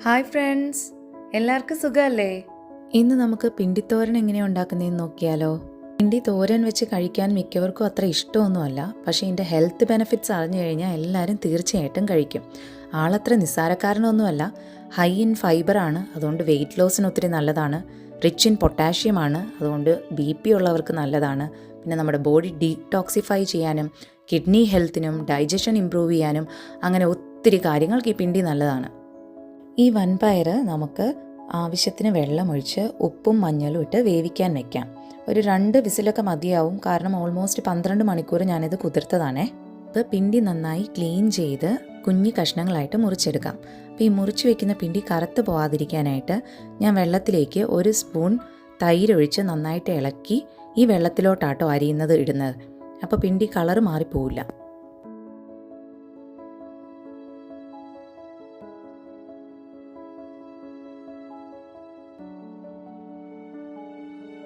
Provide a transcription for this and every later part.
Hi friends, എല്ലാവർക്കും സുഖമല്ലേ? ഇന്ന് നമുക്ക് പിണ്ടിത്തോരൻ എങ്ങനെയാണ് ഉണ്ടാക്കുന്നതെന്ന് നോക്കിയാലോ. പിണ്ടി തോരൻ വെച്ച് കഴിക്കാൻ മിക്കവർക്കും അത്ര ഇഷ്ടമൊന്നുമല്ല, പക്ഷേ ഇതിൻ്റെ ഹെൽത്ത് ബെനിഫിറ്റ്സ് അറിഞ്ഞു കഴിഞ്ഞാൽ എല്ലാവരും തീർച്ചയായിട്ടും കഴിക്കും. ആളത്ര നിസ്സാരക്കാരനൊന്നുമല്ല, ഹൈ ഇൻ ഫൈബറാണ്, അതുകൊണ്ട് വെയിറ്റ് ലോസിന് ഒത്തിരി നല്ലതാണ്. റിച്ച് ഇൻ പൊട്ടാഷ്യമാണ്, അതുകൊണ്ട് BP ഉള്ളവർക്ക് നല്ലതാണ്. പിന്നെ നമ്മുടെ ബോഡി ഡീടോക്സിഫൈ ചെയ്യാനും കിഡ്നി ഹെൽത്തിനും ഡൈജഷൻ ഇമ്പ്രൂവ് ചെയ്യാനും അങ്ങനെ ഒത്തിരി കാര്യങ്ങൾക്ക് ഈ പിണ്ടി നല്ലതാണ്. ഈ വൻപയർ നമുക്ക് ആവശ്യത്തിന് വെള്ളമൊഴിച്ച് ഉപ്പും മഞ്ഞളും ഇട്ട് വേവിക്കാൻ വയ്ക്കാം. ഒരു 2 വിസിലൊക്കെ മതിയാവും, കാരണം ഓൾമോസ്റ്റ് 12 മണിക്കൂർ ഞാനിത് കുതിർത്തതാണേ. ഇപ്പോൾ പിണ്ടി നന്നായി ക്ലീൻ ചെയ്ത് കുഞ്ഞു കഷ്ണങ്ങളായിട്ട് മുറിച്ചെടുക്കാം. അപ്പോൾ ഈ മുറിച്ച് വെക്കുന്ന പിണ്ടി കറുത്ത് പോകാതിരിക്കാനായിട്ട് ഞാൻ വെള്ളത്തിലേക്ക് 1 സ്പൂൺ തൈര് ഒഴിച്ച് നന്നായിട്ട് ഇളക്കി ഈ വെള്ളത്തിലോട്ടാട്ടോ അരിയുന്നത് ഇടുന്നത്. അപ്പോൾ പിണ്ടി കളർ മാറിപ്പോവില്ല.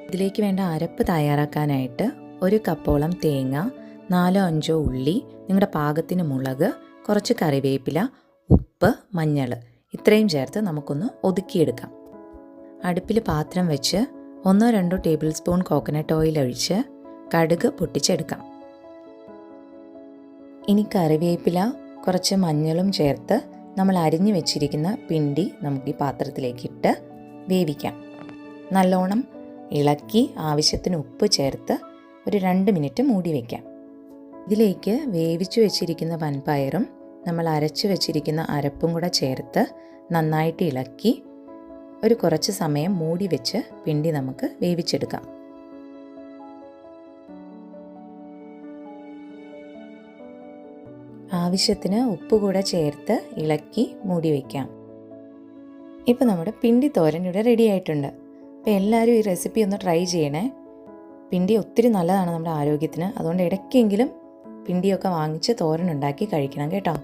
ഇതിലേക്ക് വേണ്ട അരപ്പ് തയ്യാറാക്കാനായിട്ട് 1 കപ്പോളം തേങ്ങ, 4-5 ഉള്ളി, നിങ്ങളുടെ പാകത്തിന് മുളക്, കുറച്ച് കറിവേപ്പില, ഉപ്പ്, മഞ്ഞൾ ഇത്രയും ചേർത്ത് നമുക്കൊന്ന് ഒതുക്കിയെടുക്കാം. അടുപ്പിൽ പാത്രം വെച്ച് 1-2 ടേബിൾ സ്പൂൺ കോക്കനട്ട് ഓയിൽ ഒഴിച്ച് കടുക് പൊട്ടിച്ചെടുക്കാം. ഇനി കറിവേപ്പില, കുറച്ച് മഞ്ഞളും ചേർത്ത് നമ്മൾ അരിഞ്ഞു വെച്ചിരിക്കുന്ന പിണ്ടി നമുക്ക് ഈ പാത്രത്തിലേക്കിട്ട് വേവിക്കാം. നല്ലോണം ഇളക്കി ആവശ്യത്തിന് ഉപ്പ് ചേർത്ത് ഒരു 2 മിനിറ്റ് മൂടി വയ്ക്കാം. ഇതിലേക്ക് വേവിച്ചു വെച്ചിരിക്കുന്ന വൻപയറും നമ്മൾ അരച്ചു വെച്ചിരിക്കുന്ന അരപ്പും കൂടെ ചേർത്ത് നന്നായിട്ട് ഇളക്കി ഒരു കുറച്ച് സമയം മൂടി വെച്ച് പിണ്ടി നമുക്ക് വേവിച്ചെടുക്കാം. ആവശ്യത്തിന് ഉപ്പ് കൂടെ ചേർത്ത് ഇളക്കി മൂടി വയ്ക്കാം. ഇപ്പോൾ നമ്മുടെ പിണ്ടി തോരൻ ഇവിടെ റെഡി ആയിട്ടുണ്ട്. അപ്പോൾ എല്ലാവരും ഈ റെസിപ്പി ഒന്ന് ട്രൈ ചെയ്യണേ. പിണ്ടി ഒത്തിരി നല്ലതാണ് നമ്മുടെ ആരോഗ്യത്തിന്, അതുകൊണ്ട് ഇടയ്ക്കെങ്കിലും പിണ്ടിയൊക്കെ വാങ്ങിച്ച് തോരൻ ഉണ്ടാക്കി കഴിക്കണം കേട്ടോ.